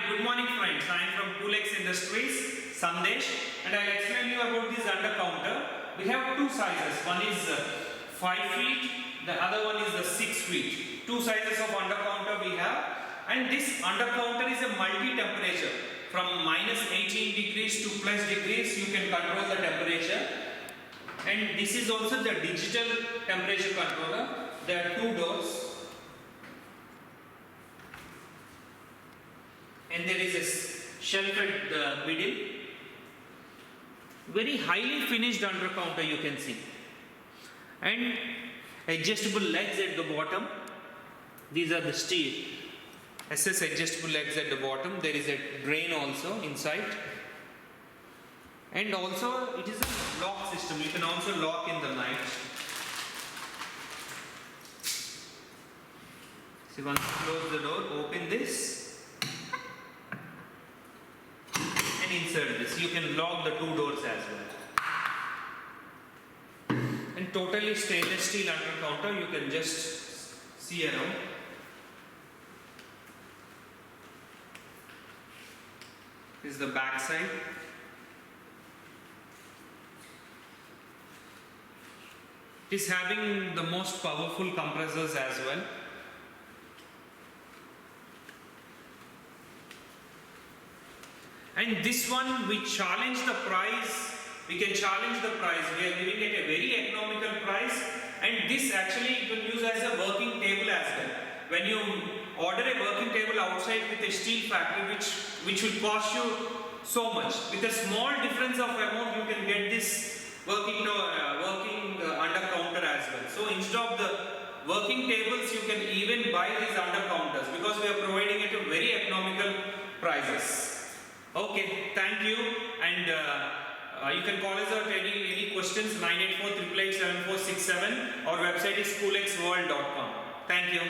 good morning friends. I am from Coolex Industries, Sandesh, and I will explain you about this under counter. We have two sizes. One is 5 feet, the other one is the 6 feet. Two sizes of under counter we have, and this under counter is a multi-temperature. From minus 18 degrees to plus degrees, you can control the temperature. And this is also the digital temperature controller. There are two doors. And there is a shelf at the middle. Very highly finished under counter you can see. And adjustable legs at the bottom. These are the steel. SS adjustable legs at the bottom. There is a drain also inside. And also it is a lock system. You can also lock in the night. So once you close the door, open this. And insert this. You can lock the two doors as well. And totally stainless steel under counter. You can just see around. This is the back side. It is having the most powerful compressors as well. And this one we challenge the price. We can challenge the price. We are giving it a very economical price. And this actually you can use as a working table as well. When you order a working table outside with a steel factory, which will cost you so much. With a small difference of amount, you can get this working under counter as well. So instead of the working tables, you can even buy these under counters because we are providing it at very economical prices. Okay, thank you, and you can call us out any questions 984-888-7467. Our website is coolexworld.com. Thank you.